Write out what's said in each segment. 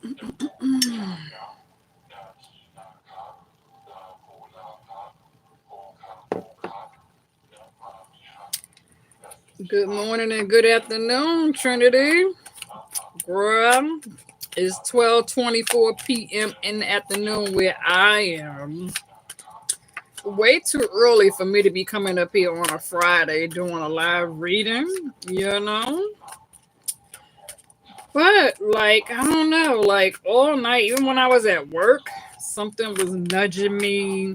Good morning and good afternoon, Trinity. Girl, it's 12:24 p.m. in the afternoon where I am. Way too early for me to be coming up here on a Friday doing a live reading, you know? But, like, I don't know, like, all night, even when I was at work, something was nudging me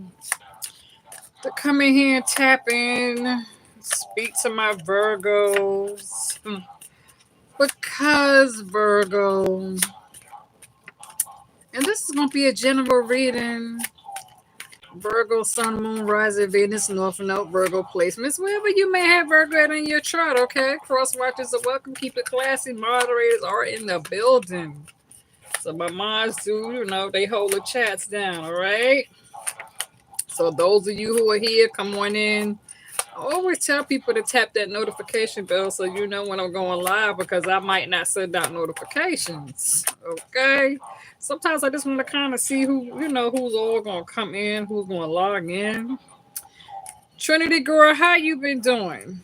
to come in here and tap in, speak to my Virgos. Because Virgo, and this is going to be a general reading. Virgo, Sun, Moon, Rising, Venus, North Node, Virgo placements. Wherever you may have Virgo in your chart, okay? Cross watchers are welcome. Keep it classy. Moderators are in the building. So my moms do, they hold the chats down, all right? So those of you who are here, come on in. I always tell people to tap that notification bell so you know when I'm going live because I might not send out notifications. Okay. Sometimes I just want to kind of see who's all gonna come in, who's gonna log in. Trinity girl, how you been doing?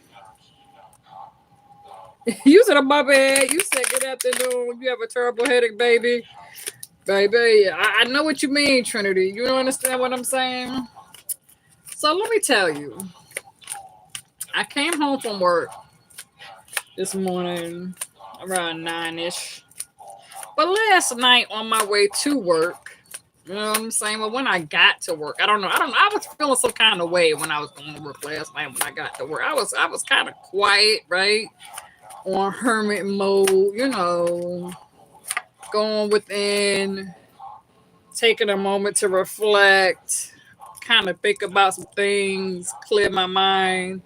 You said my bad. You said good afternoon. You have a terrible headache, baby. Baby, I know what you mean, Trinity. You don't understand what I'm saying? So let me tell you. I came home from work this morning around 9-ish. But last night on my way to work, you know what I'm saying? Well, when I got to work, I don't know. I was feeling some kind of way when I was going to work last night when I got to work. I was kind of quiet, right? On hermit mode, going within, taking a moment to reflect, kind of think about some things, clear my mind.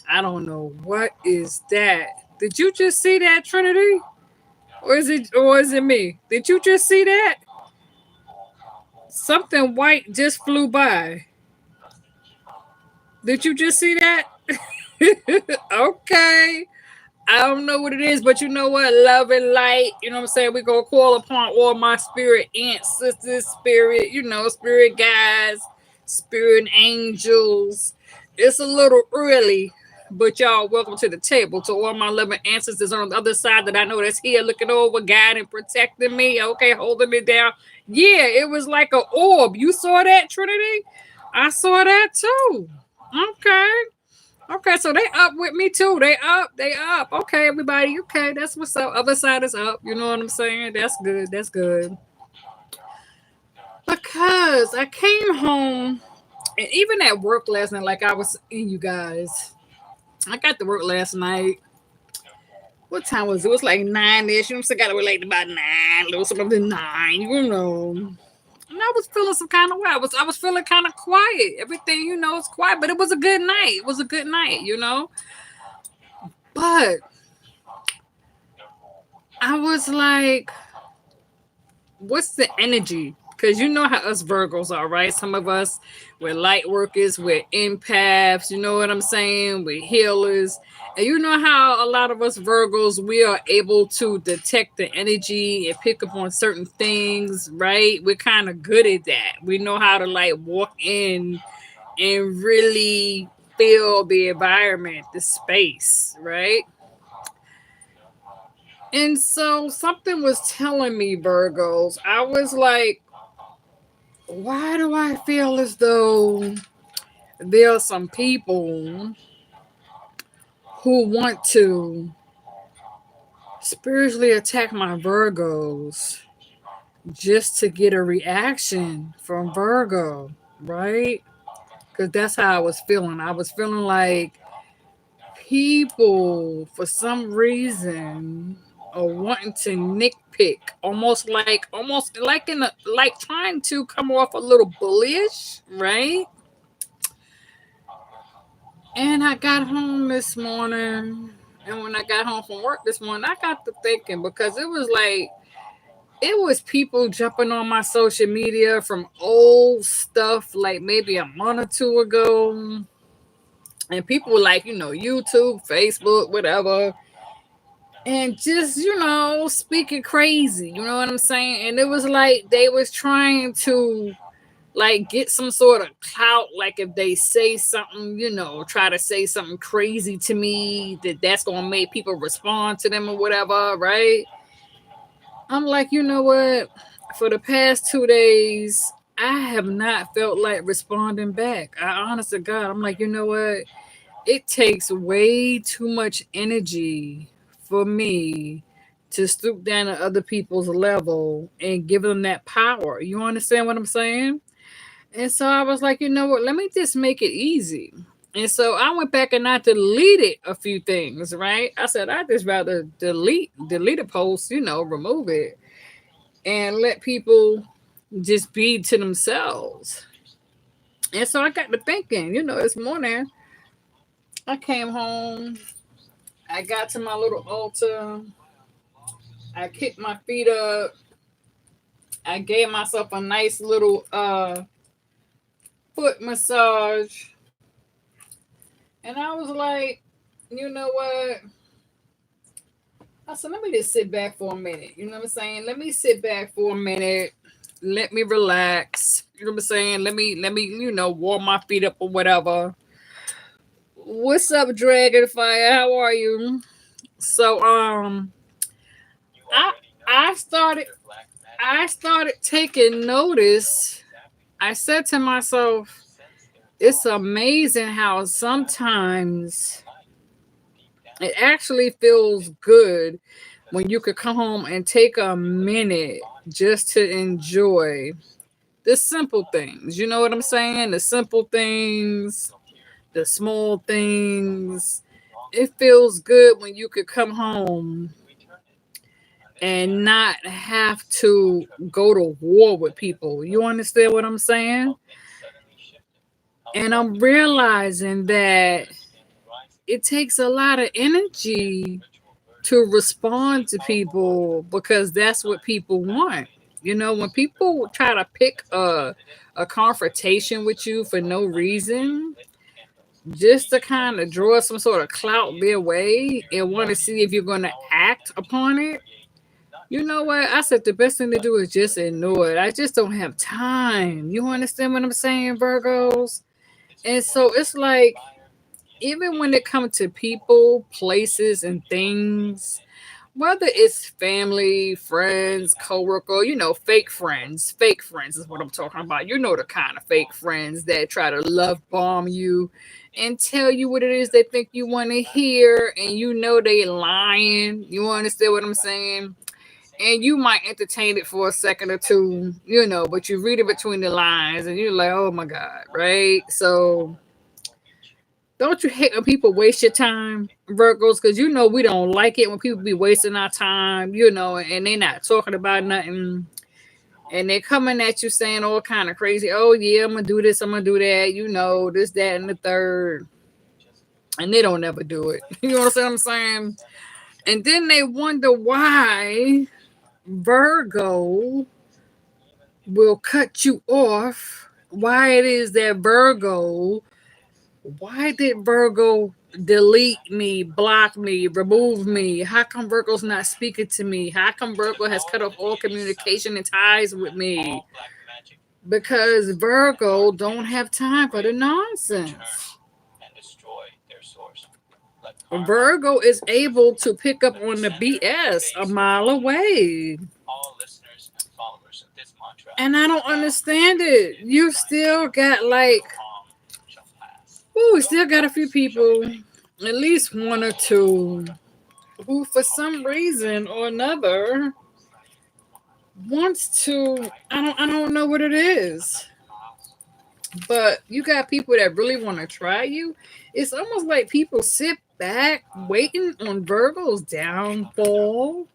I don't know what is that. Did you just see that, Trinity? Or is it me? Did you just see that? Something white just flew by. Did you just see that? Okay. I don't know what it is, but you know what? Love and light. You know what I'm saying? We gonna call upon all my spirit aunts, sisters, spirit, spirit guides, spirit angels. It's a little early, but y'all welcome to the table. To all my loving ancestors on the other side that I know that's here looking over, guiding, protecting me, okay, holding me down. Yeah, it was like an orb. You saw that, Trinity? I saw that too. Okay. Okay, so they up with me too. They up. Okay, everybody. Okay, that's what's up. Other side is up. You know what I'm saying? That's good. That's good. Because I came home and even at work last night, like I was in you guys, I got to work last night. What time was it? It was like 9-ish. You know, so I got to work like about 9, a little something to 9, And I was feeling some kind of way. I was feeling kind of quiet. Everything, is quiet, but it was a good night. It was a good night. But I was like, what's the energy? Because you know how us Virgos are, right? Some of us, we're light workers, we're empaths, you know what I'm saying? We're healers. And you know how a lot of us Virgos, we are able to detect the energy and pick up on certain things, right? We're kind of good at that. We know how to like walk in and really feel the environment, the space, right? And so something was telling me, Virgos, I was like, why do I feel as though there are some people who want to spiritually attack my Virgos just to get a reaction from Virgo, right? Because that's how I was feeling. I was feeling like people, for some reason, are wanting to nitpick, almost like like trying to come off a little bullish, right? And I got home this morning, and when I got home from work this morning, I got to thinking because it was people jumping on my social media from old stuff, like maybe a month or two ago, and people were like, YouTube, Facebook, whatever. and just speaking crazy. You know what I'm saying? And it was like they was trying to like get some sort of clout. Like if they say something, try to say something crazy to me, that's gonna make people respond to them or whatever, right? I'm like, you know what? For the past 2 days, I have not felt like responding back. I honest to God, I'm like, you know what? It takes way too much energy for me to stoop down to other people's level and give them that power. You understand what I'm saying? And so I was like, you know what? Let me just make it easy. And so I went back and I deleted a few things, right? I said I just rather delete a post, remove it and let people just be to themselves. And so I got to thinking, this morning I came home, I got to my little altar, I kicked my feet up, I gave myself a nice little foot massage, and I was like, you know what? I said, let me just sit back for a minute. You know what I'm saying? Let me sit back for a minute. Let me relax. You know what I'm saying? Let me, warm my feet up or whatever. What's up, Dragonfire? How are you? So I I started I started taking notice. I said to myself, it's amazing how sometimes it actually feels good when you could come home and take a minute just to enjoy the simple things. You know what I'm saying? The simple things, the small things. It feels good when you could come home and not have to go to war with people. You understand what I'm saying? And I'm realizing that it takes a lot of energy to respond to people because that's what people want. When people try to pick a confrontation with you for no reason, just to kind of draw some sort of clout their way and want to see if you're going to act upon it, you know what? I said the best thing to do is just ignore it. I just don't have time. You understand what I'm saying, Virgos? And so it's like, even when it comes to people, places, and things, whether it's family, friends, coworker, fake friends is what I'm talking about. You know the kind of fake friends that try to love bomb you and tell you what it is they think you want to hear, and they lying. You understand what I'm saying? And you might entertain it for a second or two, but you read it between the lines and you're like, oh my God, right? So don't you hate when people waste your time, Virgos? Because we don't like it when people be wasting our time, and they not talking about nothing. And they're coming at you saying all kind of crazy, oh yeah, I'm gonna do this, I'm gonna do that, this, that, and the third. And they don't ever do it. You know what I'm saying? And then they wonder why Virgo will cut you off. Why it is that why did Virgo delete me, block me, remove me? How come Virgo's not speaking to me? How come Virgo has cut off all communication and ties with me? Because Virgo don't have time for the nonsense. Virgo is able to pick up on the BS a mile away. And I don't understand it. You still got we still got a few people, at least one or two, who for some reason or another wants to, I don't know what it is. But you got people that really want to try you. It's almost like people sit back waiting on Virgo's downfall.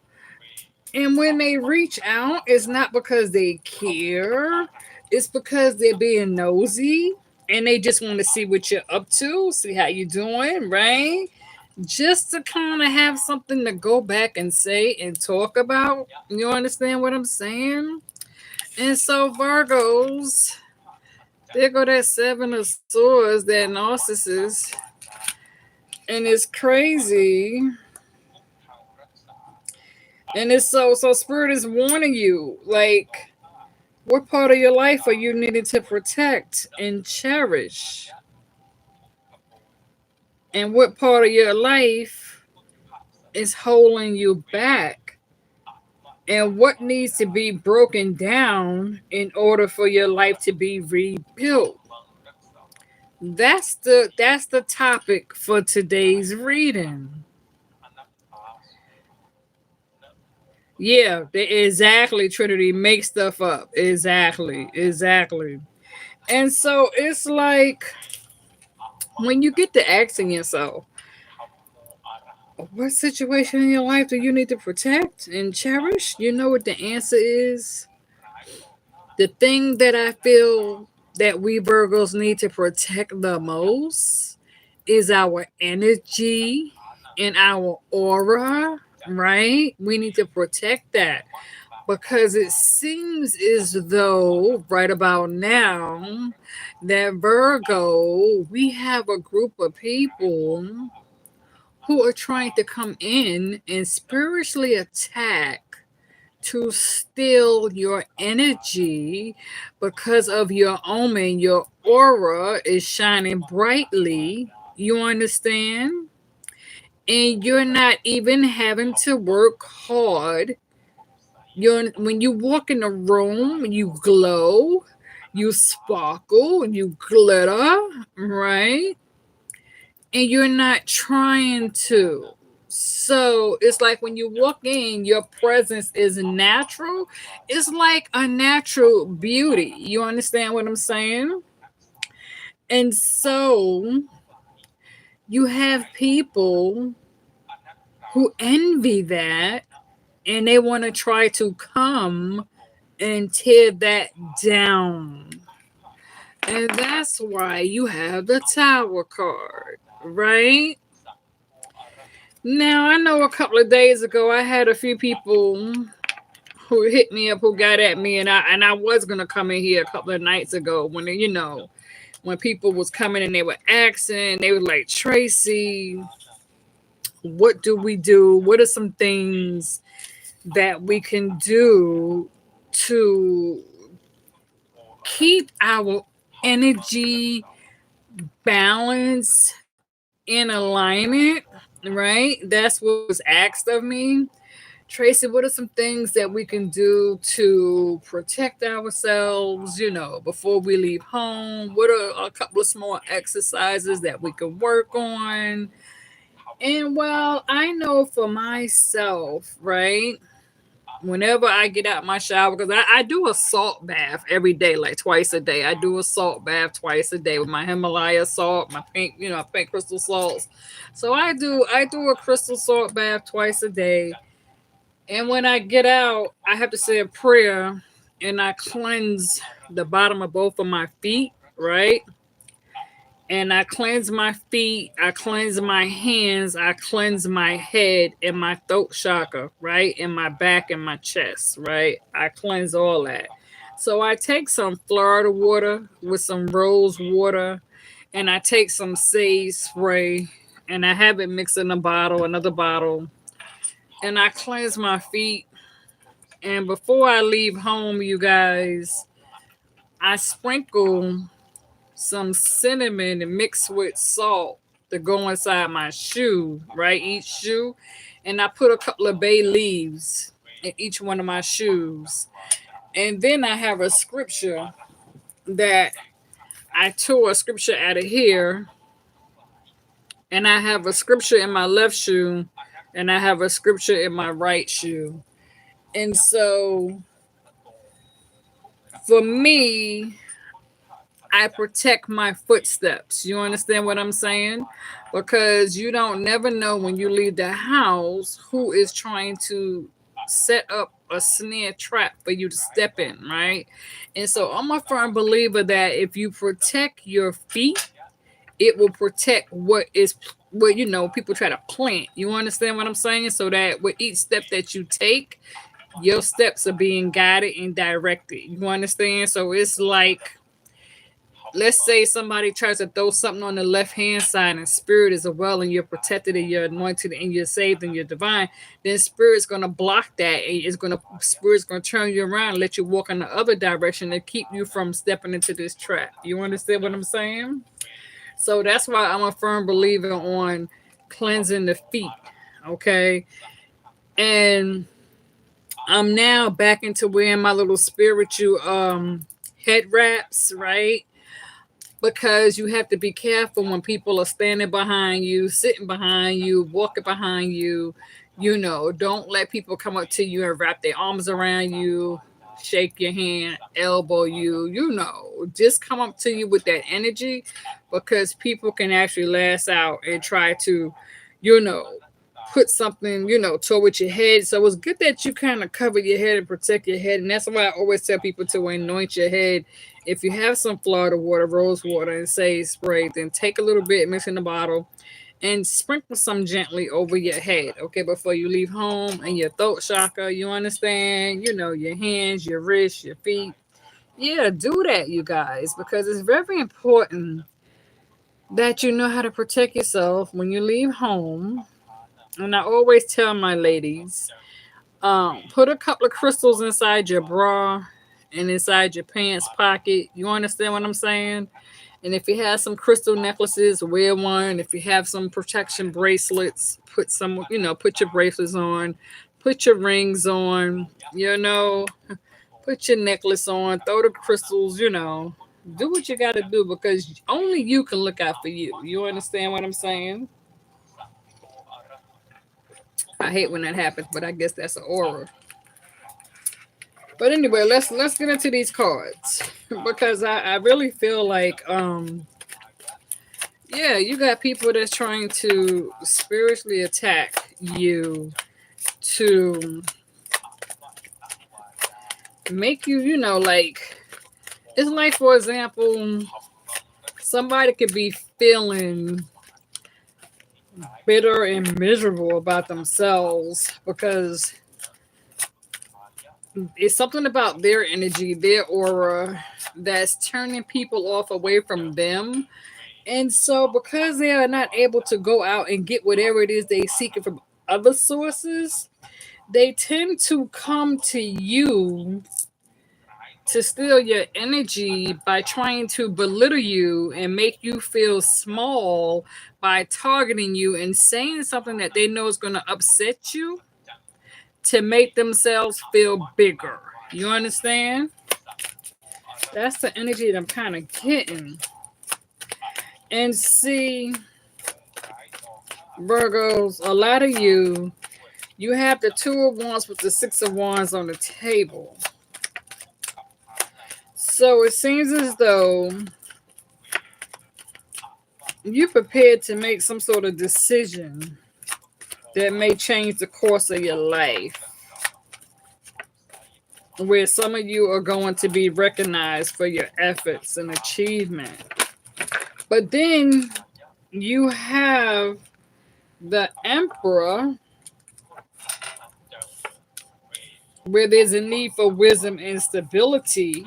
And when they reach out, it's not because they care. It's because they're being nosy and they just want to see what you're up to, see how you're doing, right? Just to kind of have something to go back and say and talk about. You understand what I'm saying? And so Virgos, there go that seven of swords, that narcissist. And it's crazy And it's so spirit is warning you, like, what part of your life are you needing to protect and cherish? And what part of your life is holding you back? And what needs to be broken down in order for your life to be rebuilt? That's the topic for today's reading. Yeah, exactly. Trinity, make stuff up. Exactly, exactly. And so it's like when you get to asking yourself, what situation in your life do you need to protect and cherish? You know what the answer is? The thing that I feel that we Virgos need to protect the most is our energy and our aura, right? We need to protect that because it seems as though right about now that Virgo, we have a group of people who are trying to come in and spiritually attack to steal your energy because of your omen. Your aura is shining brightly. You understand? And you're not even having to work hard. When you walk in a room, you glow, you sparkle, you glitter, right? And you're not trying to. So it's like when you walk in, your presence is natural. It's like a natural beauty. You understand what I'm saying? And so you have people who envy that and they want to try to come and tear that down. And that's why you have the Tower card, right? Now, I know a couple of days ago I had a few people who hit me up who got at me and I was going to come in here a couple of nights ago when when people was coming and they were asking, they were like, "Tracy, what do we do? What are some things that we can do to keep our energy balance in alignment?" Right? That's what was asked of me. Tracy, what are some things that we can do to protect ourselves, before we leave home? What are a couple of small exercises that we can work on? And well, I know for myself, right? Whenever I get out my shower, because I do a salt bath every day, like twice a day. I do a salt bath twice a day with my Himalaya salt, my pink, pink crystal salts. So I do a crystal salt bath twice a day. And when I get out, I have to say a prayer and I cleanse the bottom of both of my feet, right? And I cleanse my feet, I cleanse my hands, I cleanse my head and my throat chakra, right? And my back and my chest, right? I cleanse all that. So I take some Florida water with some rose water and I take some sage spray and I have it mixed in a bottle, another bottle, and I cleanse my feet. And before I leave home, you guys, I sprinkle some cinnamon and mixed with salt to go inside my shoe, right? Each shoe. And I put a couple of bay leaves in each one of my shoes. And then I have a scripture that I tore a scripture out of here. And I have a scripture in my left shoe. And I have a scripture in my right shoe. And so for me, I protect my footsteps. You understand what I'm saying? Because you don't never know when you leave the house who is trying to set up a snare trap for you to step in, right? And so I'm a firm believer that if you protect your feet, it will protect what people try to plant. You understand what I'm saying? So that with each step that you take, your steps are being guided and directed. You understand? So it's like let's say somebody tries to throw something on the left hand side and spirit is a well and you're protected and you're anointed and you're saved and you're divine, then spirit's gonna block that and spirit's gonna turn you around and let you walk in the other direction to keep you from stepping into this trap. You understand what I'm saying? So that's why I'm a firm believer on cleansing the feet. Okay. And I'm now back into wearing my little spiritual head wraps, right? Because you have to be careful when people are standing behind you, sitting behind you, walking behind you. Don't let people come up to you and wrap their arms around you, shake your hand, elbow you. Just come up to you with that energy, because people can actually lash out and try to, you know, put something, toward your head. So it's good that you kind of cover your head and protect your head. And that's why I always tell people to anoint your head. If you have some Florida water, rose water, and say spray, then take a little bit, mix in the bottle, and sprinkle some gently over your head, okay, before you leave home. And your throat chakra, you understand, your hands, your wrists, your feet. Yeah, do that, you guys, because it's very important that you know how to protect yourself when you leave home. And I always tell my ladies, put a couple of crystals inside your bra and inside your pants pocket. You understand what I'm saying? And if you have some crystal necklaces, wear one. If you have some protection bracelets, put your bracelets on, put your rings on, you know, put your necklace on, throw the crystals, do what you got to do, because only you can look out for you. You understand what I'm saying? I hate when that happens, but I guess that's an aura. But anyway, let's get into these cards because I really feel like yeah, you got people that's trying to spiritually attack you to make you, like, it's like, for example, somebody could be feeling bitter and miserable about themselves because it's something about their energy, their aura, that's turning people off away from them. And so, because they are not able to go out and get whatever it is they seeking from other sources, they tend to come to you to steal your energy by trying to belittle you and make you feel small by targeting you and saying something that they know is going to upset you to make themselves feel bigger. You understand? That's the energy that I'm kind of getting. And see, Virgos, a lot of you have the Two of Wands with the Six of Wands on the table. So it seems as though you're prepared to make some sort of decision that may change the course of your life, where some of you are going to be recognized for your efforts and achievement. But then you have the Emperor, where there's a need for wisdom and stability,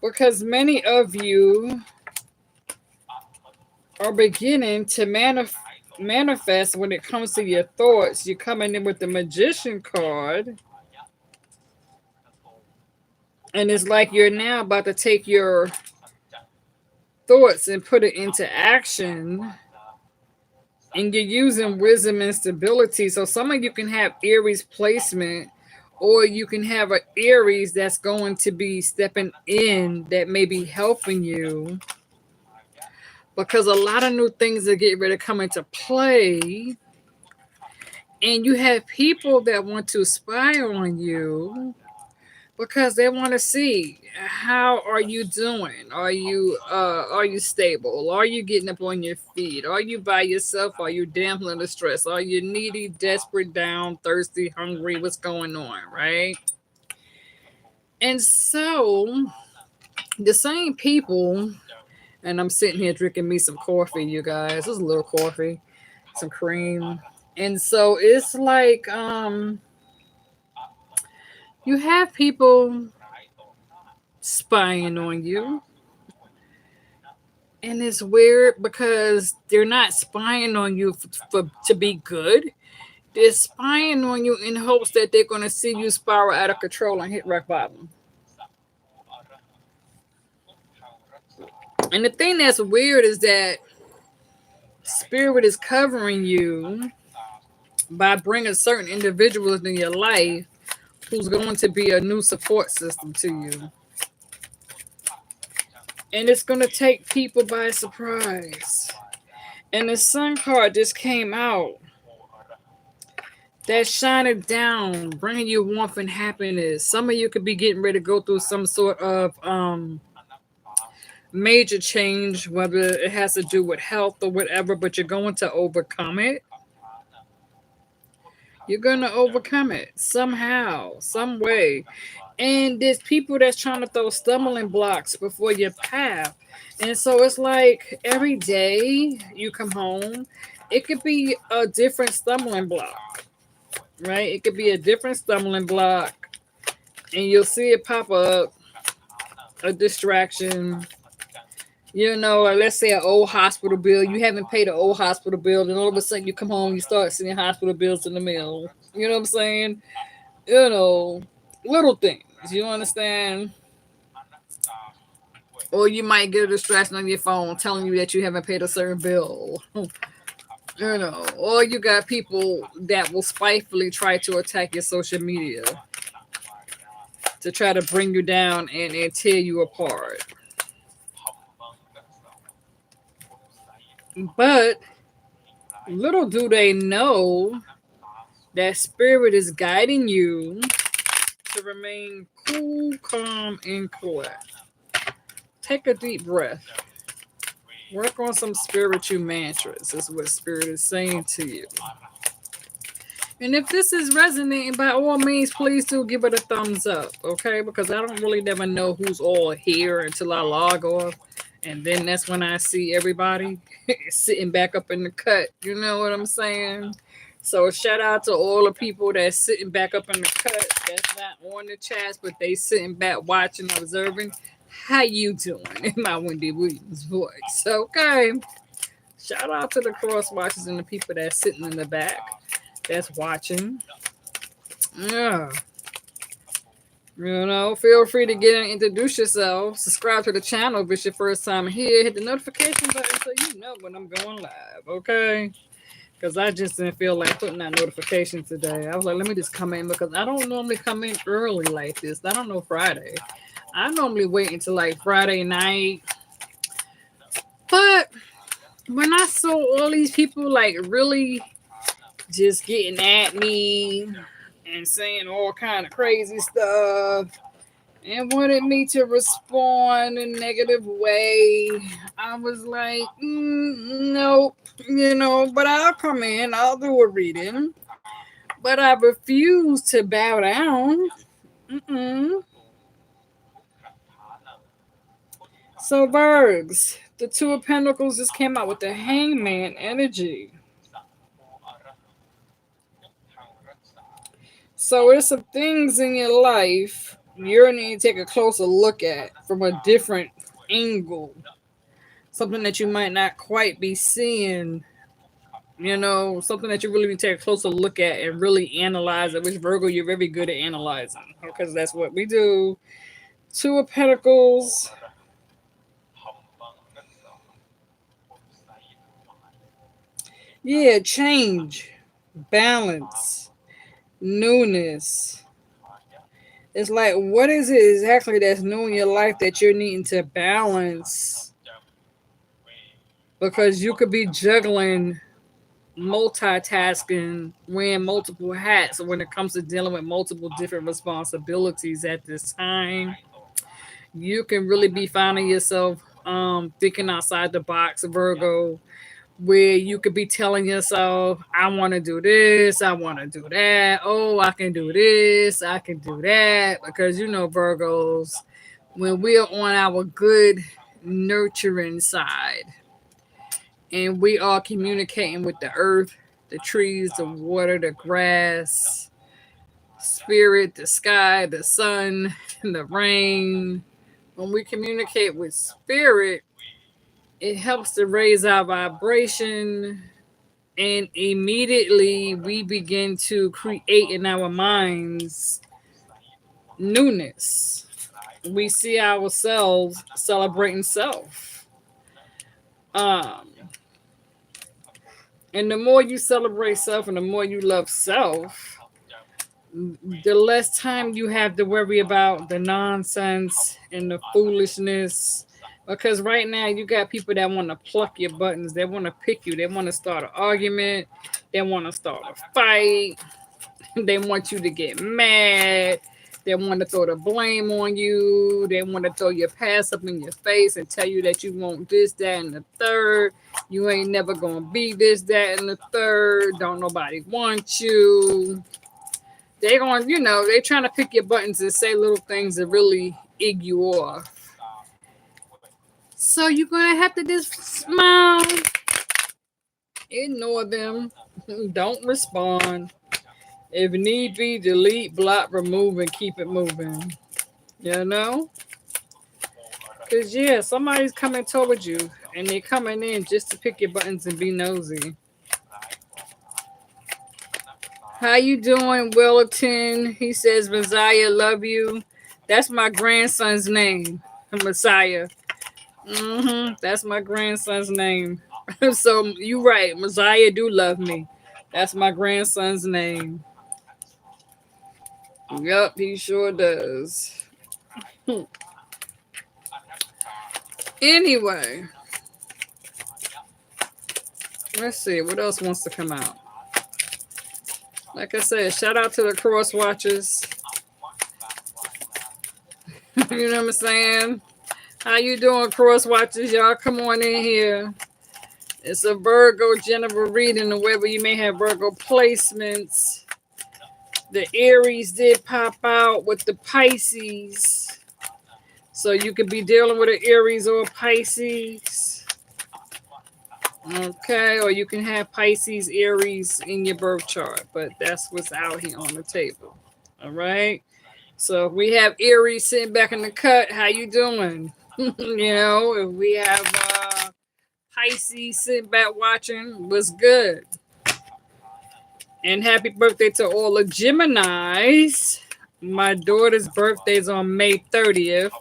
because many of you are beginning to manifest when it comes to your thoughts. You're coming in with the Magician card, and it's like you're now about to take your thoughts and put it into action, and you're using wisdom and stability. So some of you can have Aries placement, or you can have an Aries that's going to be stepping in that may be helping you, because a lot of new things are getting ready to come into play. And you have people that want to spy on you because they want to see, how are you doing? Are you stable? Are you getting up on your feet? Are you by yourself? Are you dampening the stress? Are you needy, desperate, down, thirsty, hungry? What's going on, right? And so the same people, and I'm sitting here drinking me some coffee, you guys. Just a little coffee, some cream. And so it's like you have people spying on you. And it's weird because they're not spying on you for to be good. They're spying on you in hopes that they're going to see you spiral out of control and hit rock bottom. And the thing that's weird is that spirit is covering you by bringing certain individuals in your life who's going to be a new support system to you. And it's going to take people by surprise. And the sun card just came out. That's shining down, bringing you warmth and happiness. Some of you could be getting ready to go through some sort of major change, whether it has to do with health or whatever, but you're going to overcome it. You're going to overcome it somehow, some way. And there's people that's trying to throw stumbling blocks before your path. And so it's like every day you come home, it could be a different stumbling block, right? It could be a different stumbling block, and you'll see it pop up, a distraction. Let's say an old hospital bill. You haven't paid an old hospital bill, and all of a sudden you come home, you start seeing hospital bills in the mail. You know what I'm saying? Little things. You understand? Or you might get a distraction on your phone telling you that you haven't paid a certain bill. Or you got people that will spitefully try to attack your social media to try to bring you down and tear you apart. But little do they know that spirit is guiding you to remain cool, calm, and collected. Take a deep breath. Work on some spiritual mantras, is what spirit is saying to you. And if this is resonating, by all means, please do give it a thumbs up, okay? Because I don't really never know who's all here until I log off. And then that's when I see everybody sitting back up in the cut. You know what I'm saying? So shout out to all the people that's sitting back up in the cut, that's not on the chats, but they sitting back watching, observing. How you doing? In my Wendy Williams voice. Okay. Shout out to the cross watchers and the people that's sitting in the back that's watching. Yeah. Feel free to get in, introduce yourself, subscribe to the channel if it's your first time here, hit the notification button so you know when I'm going live, okay? Because I just didn't feel like putting that notification today. I was like, let me just come in because I don't normally come in early like this. I don't know Friday. I normally wait until like Friday night. But when I saw all these people like really just getting at me and saying all kind of crazy stuff and wanted me to respond in a negative way, I was like, nope, but I'll come in, I'll do a reading. But I refuse to bow down. So Virgs, the Two of Pentacles just came out with the Hangman energy. So there's some things in your life you're need to take a closer look at from a different angle. Something that you might not quite be seeing. Something that you really need to take a closer look at and really analyze it. Which Virgo, you're very good at analyzing. Because that's what we do. Two of Pentacles. Yeah, change, balance, newness. It's like, what is it exactly that's new in your life that you're needing to balance? Because you could be juggling, multitasking, wearing multiple hats when it comes to dealing with multiple different responsibilities at this time. You can really be finding yourself thinking outside the box, Virgo, where you could be telling yourself, I want to do this, I want to do that. Oh, I can do this, I can do that. Because Virgos, when we're on our good, nurturing side and we are communicating with the earth, the trees, the water, the grass, spirit, the sky, the sun, and the rain, when we communicate with spirit, It helps to raise our vibration, and immediately we begin to create in our minds newness. We see ourselves celebrating self. Um, and the more you celebrate self and the more you love self, the less time you have to worry about the nonsense and the foolishness. Because right now you got people that want to pluck your buttons, they want to pick you, they want to start an argument, they want to start a fight, they want you to get mad, they want to throw the blame on you, they want to throw your past up in your face and tell you that you want this, that, and the third. You ain't never gonna be this, that, and the third. Don't nobody want you. They going, they trying to pick your buttons and say little things that really egg you off. So you're gonna have to just smile, ignore them, don't respond. If need be, delete, block, remove, and keep it moving. You know? Because, yeah, somebody's coming towards you, and they're coming in just to pick your buttons and be nosy. How you doing, Willerton? He says, Messiah, love you. That's my grandson's name, Messiah. That's my grandson's name. So you right, Messiah do love me. That's my grandson's name. Yup, he sure does. Anyway, let's see what else wants to come out. Like I said, shout out to the cross watchers. You know what I'm saying? How you doing, cross watchers? Y'all come on in here. It's a Virgo general reading, or whether you may have Virgo placements. The Aries did pop out with the Pisces. So you could be dealing with an Aries or a Pisces. Okay, or you can have Pisces, Aries in your birth chart, but that's what's out here on the table. All right. So if we have Aries sitting back in the cut, how you doing? If we have Pisces sitting back watching, what's good? And happy birthday to all the Geminis. My daughter's birthday is on May 30th.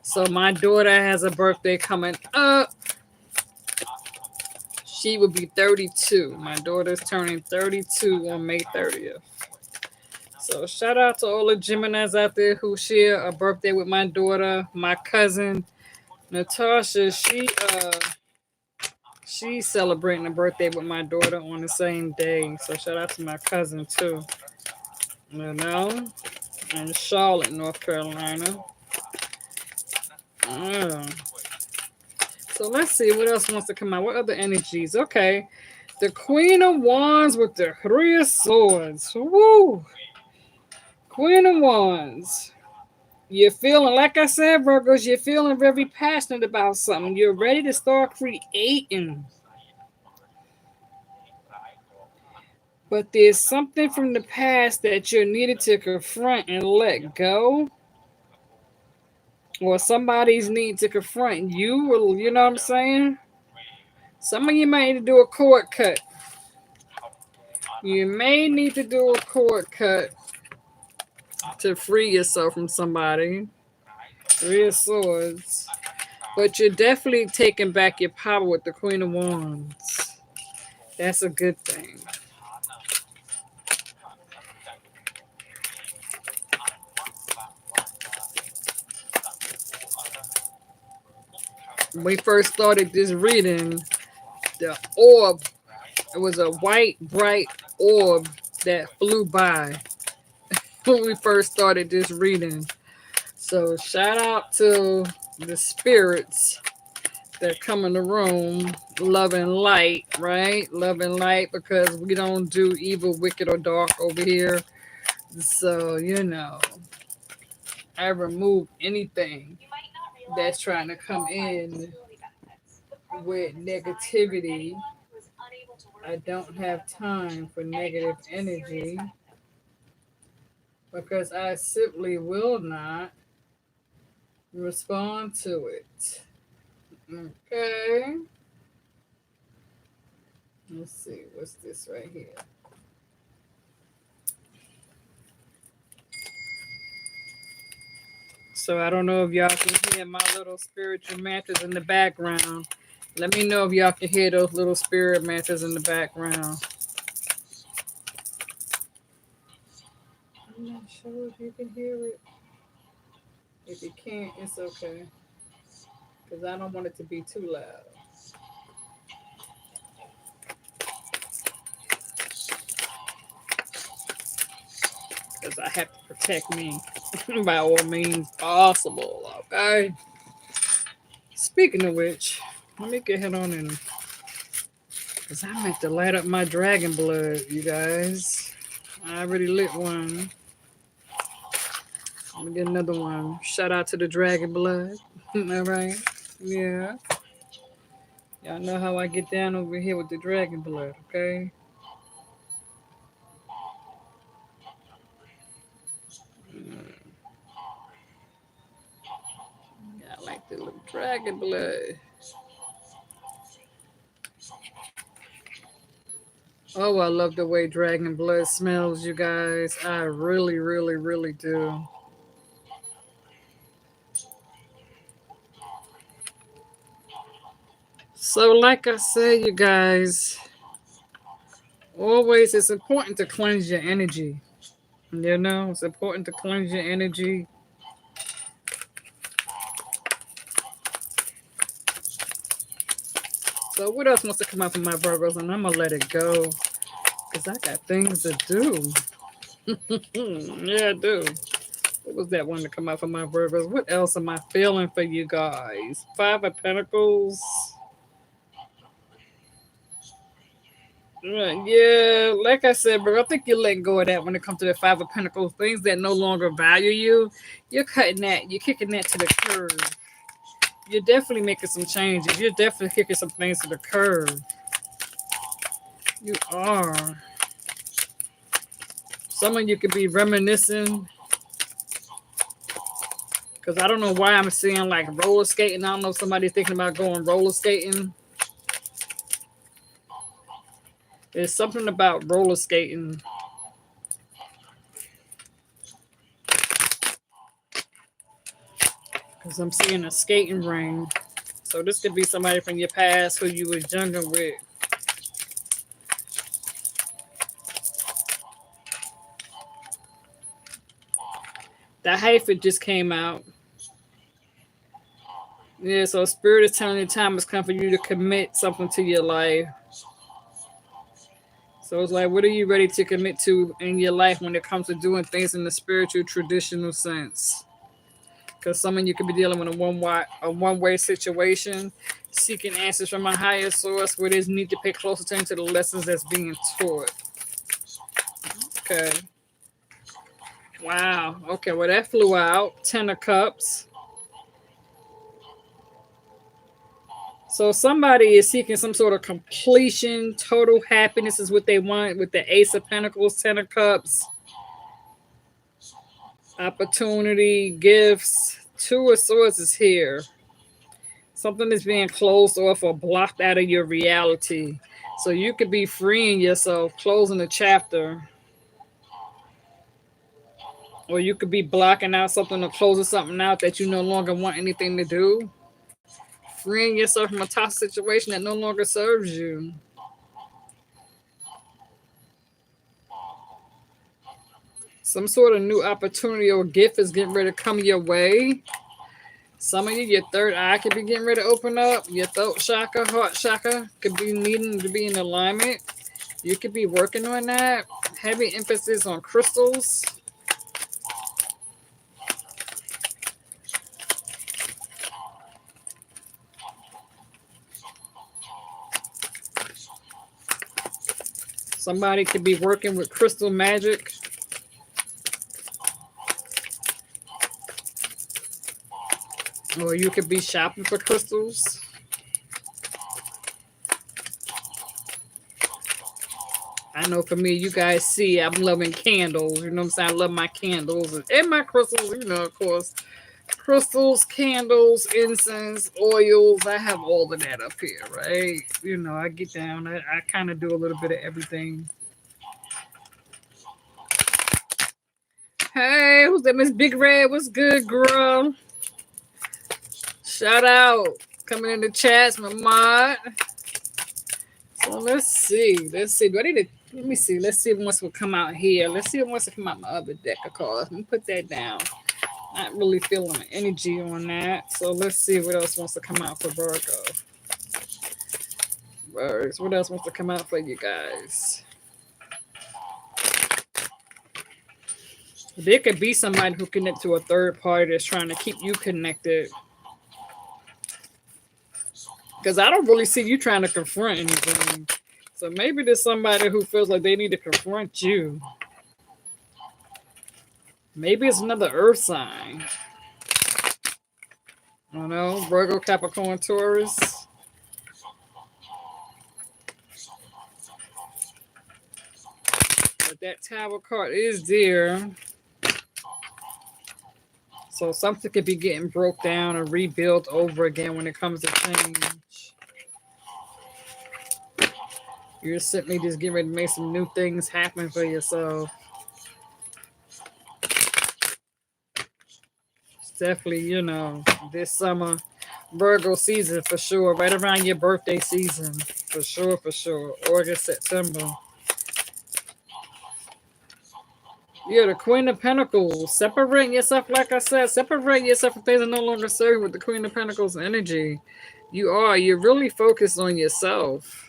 So my daughter has a birthday coming up. She will be 32. My daughter's turning 32 on May 30th. So shout out to all the Geminis out there who share a birthday with my daughter. My cousin Natasha, she's celebrating a birthday with my daughter on the same day. So shout out to my cousin too. In Charlotte, North Carolina. So let's see what else wants to come out. What other energies? Okay. The Queen of Wands with the Three of Swords. Woo! Queen of Wands. You're feeling, like I said, Virgos, you're feeling very passionate about something. You're ready to start creating. But there's something from the past that you're needed to confront and let go. Or somebody's need to confront you. You know what I'm saying? Some of you might need to do a cord cut. You may need to do a cord cut to free yourself from somebody. Three of Swords. But you're definitely taking back your power with the Queen of Wands. That's a good thing. When we first started this reading, the orb, it was a white, bright orb that flew by when we first started this reading. So shout out to the spirits that come in the room, love and light, right? Love and light, because we don't do evil, wicked, or dark over here. So, I remove anything that's trying to come in with negativity. I don't have time for negative energy because I simply will not respond to it. Okay. Let's see. What's this right here? So I don't know if y'all can hear my little spiritual mantras in the background. Let me know if y'all can hear those little spirit mantras in the background. I'm not sure if you can hear it. If you can't, it's okay. Because I don't want it to be too loud. Because I have to protect me by all means possible. Okay. Speaking of which, let me get on in. Because I meant to light up my dragon blood, you guys. I already lit one. I'm gonna get another one. Shout out to the dragon blood. All right. Yeah. Y'all know how I get down over here with the dragon blood, okay? Yeah, I like the little dragon blood. Oh, I love the way dragon blood smells, you guys. I really, really, really do. So, like I said, you guys, always it's important to cleanse your energy. You know, it's important to cleanse your energy. So, what else wants to come out from my Virgos? And I'm going to let it go because I got things to do. Yeah, I do. What was that one to come out from my Virgos? What else am I feeling for you guys? Five of Pentacles. Yeah, like I said, bro, I think you're letting go of that when it comes to the Five of Pentacles. Things that no longer value you, you're cutting that, you're kicking that to the curb. You're definitely making some changes. You're definitely kicking some things to the curb. You are. Some of you could be reminiscing. Because I don't know why I'm seeing like roller skating. I don't know if somebody's thinking about going roller skating. There's something about roller skating. Because I'm seeing a skating ring. So this could be somebody from your past who you was younger with. The hyphen just came out. Yeah, so spirit is telling you time has come for you to commit something to your life. So it's like, what are you ready to commit to in your life when it comes to doing things in the spiritual traditional sense? Because some of you could be dealing with a one way situation, seeking answers from a higher source where there's need to pay close attention to the lessons that's being taught. Okay. Wow. Okay, well that flew out. Ten of Cups. So somebody is seeking some sort of completion, total happiness is what they want with the Ace of Pentacles, Ten of Cups, opportunity, gifts. Two of Swords is here. Something is being closed off or blocked out of your reality. So you could be freeing yourself, closing a chapter. Or you could be blocking out something or closing something out that you no longer want anything to do. Freeing yourself from a toxic situation that no longer serves you. Some sort of new opportunity or gift is getting ready to come your way. Some of you, your third eye could be getting ready to open up. Your throat chakra, heart chakra could be needing to be in alignment. You could be working on that. Heavy emphasis on crystals. Somebody could be working with crystal magic. Or you could be shopping for crystals. I know for me, you guys see, I'm loving candles. You know what I'm saying? I love my candles and my crystals, of course. Crystals, candles, incense, oils. I have all of that up here, right? I get down. I kind of do a little bit of everything. Hey, who's that? Miss Big Red. What's good, girl? Shout out. Coming in the chats, my mod. So let's see. Let's see. Do I need to let me see. Let's see what will come out here. Let's see what wants to come out my other deck of cards. Let me put that down. Not really feeling the energy on that. So let's see what else wants to come out for Virgo. Virgos, what else wants to come out for you guys? There could be somebody who connect to a third party that's trying to keep you connected. Because I don't really see you trying to confront anything. So maybe there's somebody who feels like they need to confront you. Maybe it's another earth sign. I don't know. Virgo, Capricorn, Taurus. But that Tower card is there. So something could be getting broke down or rebuilt over again when it comes to change. You're simply just getting ready to make some new things happen for yourself. It's definitely, this summer, Virgo season for sure. Right around your birthday season. For sure, for sure. August, September. Yeah, the Queen of Pentacles. Separate yourself, like I said. Separate yourself from things that no longer serve you with the Queen of Pentacles energy. You're really focused on yourself.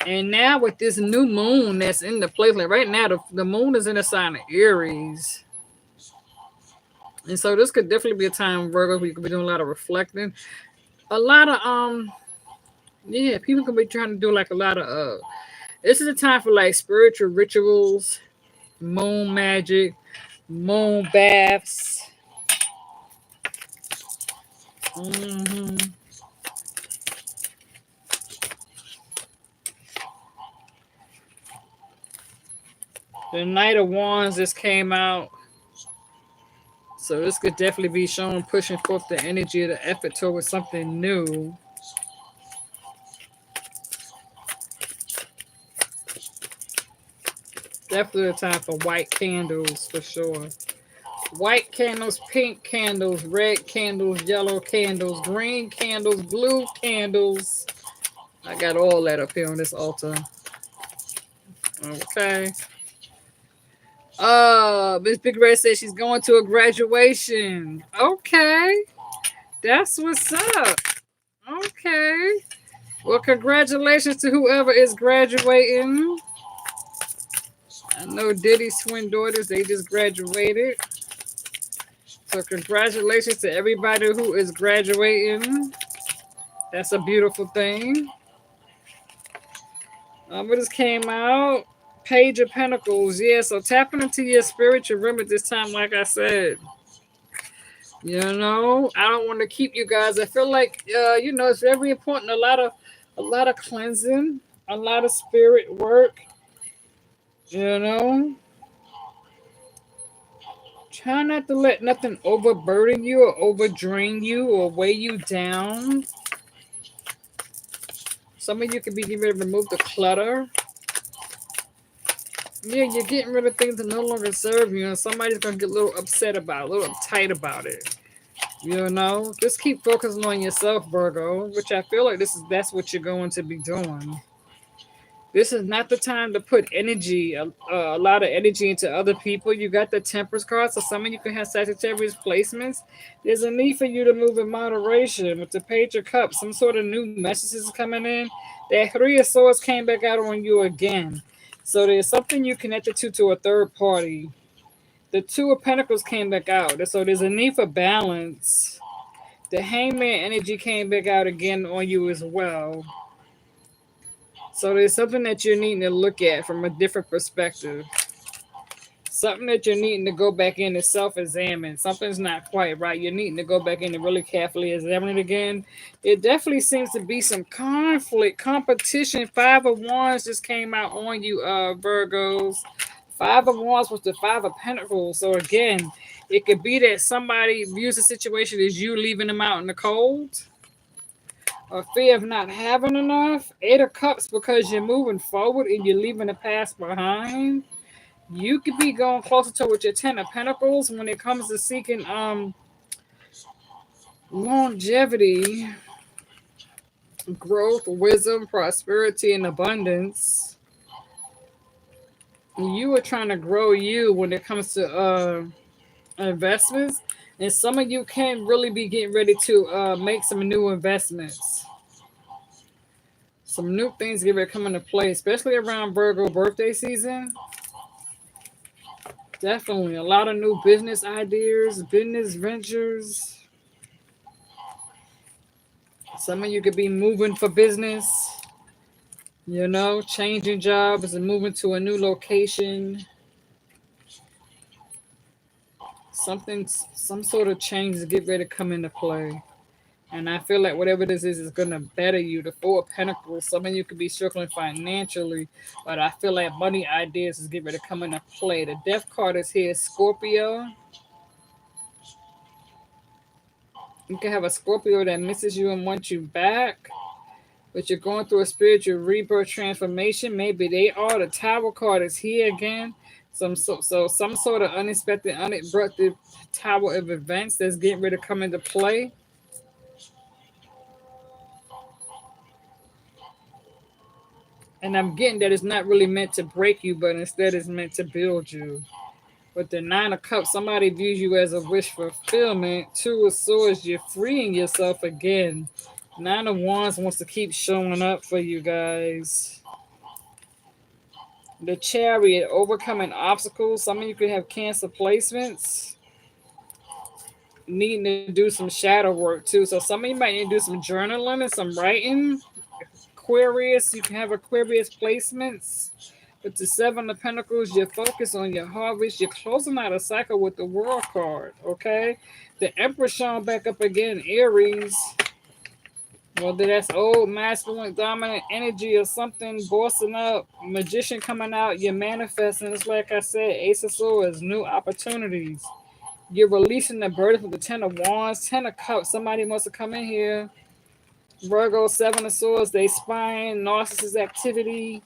And now with this new moon that's in the place, like right now, the moon is in the sign of Aries. And so this could definitely be a time, Virgo, where you could be doing a lot of reflecting. A lot of, people could be trying to do like a lot of, this is a time for like spiritual rituals, moon magic, moon baths. Mm-hmm. The Knight of Wands just came out. So this could definitely be shown pushing forth the energy of the effort towards something new. Definitely a time for white candles for sure. White candles, pink candles, red candles, yellow candles, green candles, blue candles. I got all that up here on this altar. Okay. Miss Big Red says she's going to a graduation. Okay. That's what's up. Okay. Well, congratulations to whoever is graduating. I know Diddy's twin daughters, they just graduated. So congratulations to everybody who is graduating. That's a beautiful thing. What just came out? Page of Pentacles. Yeah, so tapping into your spiritual realm at this time, like I said. I don't want to keep you guys. I feel like it's very important. A lot of cleansing, a lot of spirit work. Try not to let nothing overburden you or overdrain you or weigh you down. Some of you could be getting ready to remove the clutter. Yeah, you're getting rid of things that no longer serve you, and somebody's gonna get a little upset about it, a little uptight about it. Just keep focusing on yourself, Virgo, which I feel like that's what you're going to be doing. This is not the time to put energy, a lot of energy into other people. You got the Temperance card, so some of you can have Sagittarius placements. There's a need for you to move in moderation with the Page of Cups. Some sort of new messages coming in. That Three of Swords came back out on you again. So there's something you connected to a third party. The Two of Pentacles came back out. So there's a need for balance. The Hangman energy came back out again on you as well. So there's something that you're needing to look at from a different perspective. Something that you're needing to go back in and self-examine. Something's not quite right. You're needing to go back in and really carefully examine it again. It definitely seems to be some conflict, competition. Five of Wands just came out on you, Virgos. Five of Wands was the Five of Pentacles. So again, it could be that somebody views the situation as you leaving them out in the cold, or fear of not having enough. Eight of Cups because you're moving forward and you're leaving the past behind. You could be going closer to with your Ten of Pentacles when it comes to seeking longevity, growth, wisdom, prosperity, and abundance. You are trying to grow you when it comes to investments, and some of you can really be getting ready to make some new investments. Some new things get ready to come into play, especially around Virgo birthday season. Definitely a lot of new business ideas, business ventures. Some of you could be moving for business, changing jobs and moving to a new location. Some sort of change is get ready to come into play. And I feel like whatever this is going to better you. The Four of Pentacles, some of you could be struggling financially, but I feel like money ideas is getting ready to come into play. The Death card is here, Scorpio. You can have a Scorpio that misses you and wants you back, but you're going through a spiritual rebirth transformation. Maybe they are. The Tower card is here again. So some sort of unexpected, unabrupt tower of events that's getting ready to come into play. And I'm getting that it's not really meant to break you, but instead it's meant to build you. With the Nine of Cups, somebody views you as a wish fulfillment. Two of Swords, you're freeing yourself again. Nine of Wands wants to keep showing up for you guys. The Chariot, overcoming obstacles. Some of you could have Cancer placements. Needing to do some shadow work too. So some of you might need to do some journaling and some writing. Aquarius, you can have Aquarius placements. With the Seven of Pentacles, you're focused on your harvest. You're closing out a cycle with the World card, okay? The Emperor showing back up again, Aries. Whether that's old, masculine, dominant energy or something, bossing up, Magician coming out, you're manifesting. It's like I said, Ace of Swords, new opportunities. You're releasing the burden with the Ten of Wands, Ten of Cups. Somebody wants to come in here. Virgo, Seven of Swords, they spying, narcissist activity.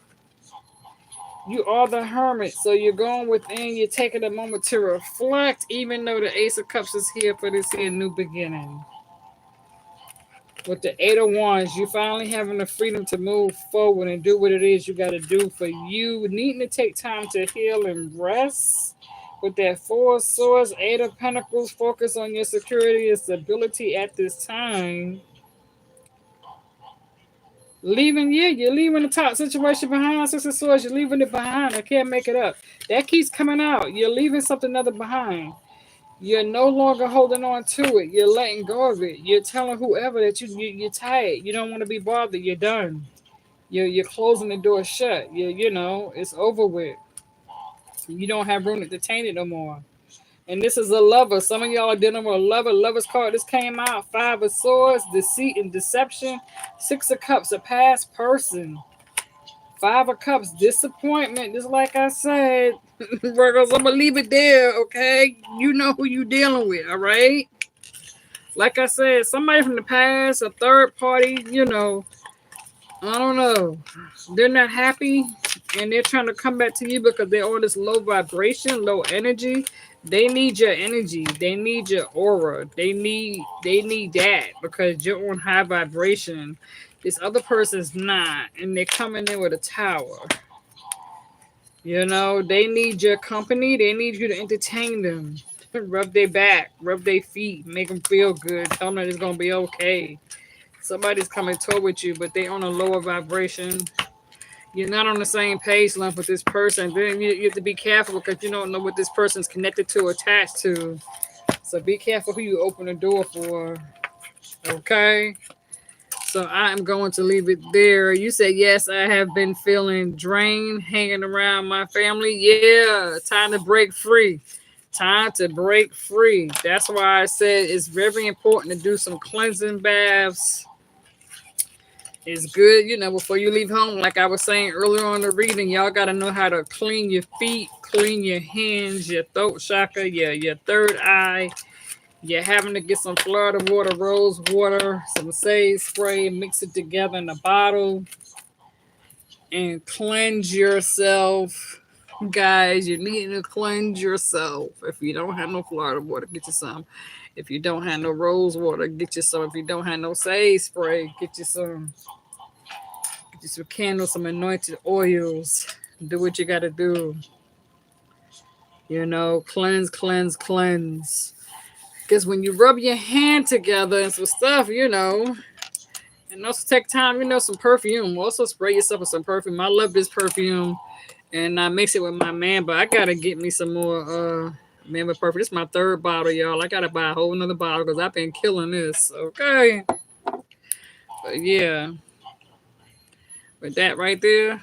You are the Hermit, so you're going within, you're taking a moment to reflect, even though the Ace of Cups is here for this here new beginning. With the Eight of Wands, you finally having the freedom to move forward and do what it is you got to do for you. Needing to take time to heal and rest. With that Four of Swords, Eight of Pentacles, focus on your security and stability at this time. You're leaving the top situation behind. Six of Swords, you're leaving it behind. I can't make it up. That keeps coming out. You're leaving something other behind. You're no longer holding on to it. You're letting go of it. You're telling whoever that you're tired. You don't want to be bothered. You're done. You're closing the door shut. It's over with. You don't have room to detain it no more. And this is a lover. Some of y'all are dealing with a lover. Lover's card. This came out. Five of Swords, deceit and deception. Six of Cups, a past person. Five of Cups, disappointment. Just like I said, Virgos, I'm going to leave it there, okay? You know who you dealing with, all right? Like I said, somebody from the past, a third party, I don't know. They're not happy, and they're trying to come back to you because they're on this low vibration, low energy. They need your energy. They need your aura. They need that because you're on high vibration. This other person's not, and they're coming in with a tower. They need your company. They need you to entertain them. Rub their back, rub their feet, make them feel good. Tell them that it's going to be okay. Somebody's coming toward you, but they on a lower vibration. You're not on the same page length with this person. Then you have to be careful because you don't know what this person's connected to or attached to. So be careful who you open the door for. Okay? So I'm going to leave it there. You said, yes, I have been feeling drained, hanging around my family. Yeah, time to break free. Time to break free. That's why I said it's very important to do some cleansing baths. It's good, before you leave home, like I was saying earlier on the reading, y'all got to know how to clean your feet, clean your hands, your throat chakra, your third eye. You're having to get some Florida water, rose water, some sage spray, mix it together in a bottle, and cleanse yourself. Guys, you need to cleanse yourself. If you don't have no Florida water, get you some. If you don't have no rose water, get you some. If you don't have no sage spray, get you some. Get you some candles, some anointed oils. Do what you got to do. Cleanse, cleanse, cleanse. Because when you rub your hand together and some stuff, and also take time, some perfume. Also spray yourself with some perfume. I love this perfume. And I mix it with my man, but I gotta get me some more man with perfume. This is my third bottle, y'all. I gotta buy a whole nother bottle because I've been killing this. Okay. But yeah. With that right there.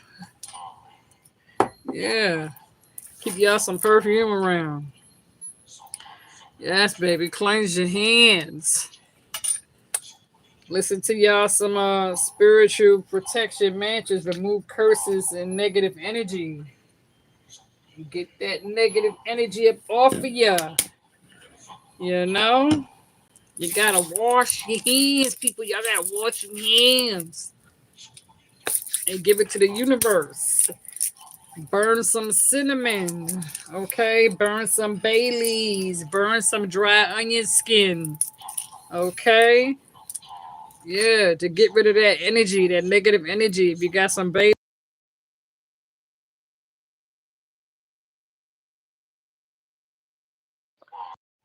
Yeah. Keep y'all some perfume around. Yes, baby. Cleanse your hands. Listen to y'all some spiritual protection mantras. Remove curses and negative energy. Get that negative energy up off of you. You gotta wash your hands, people. Y'all gotta wash your hands and give it to the universe. Burn some cinnamon, okay? Burn some bay leaves. Burn some dry onion skin, okay? Yeah, to get rid of that energy, that negative energy. If you got some bay,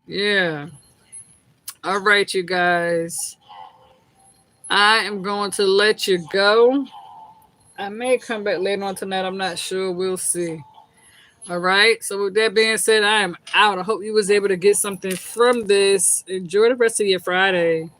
yeah. All right, you guys. I am going to let you go. I may come back later on tonight. I'm not sure. We'll see. All right. So with that being said, I am out. I hope you was able to get something from this. Enjoy the rest of your Friday.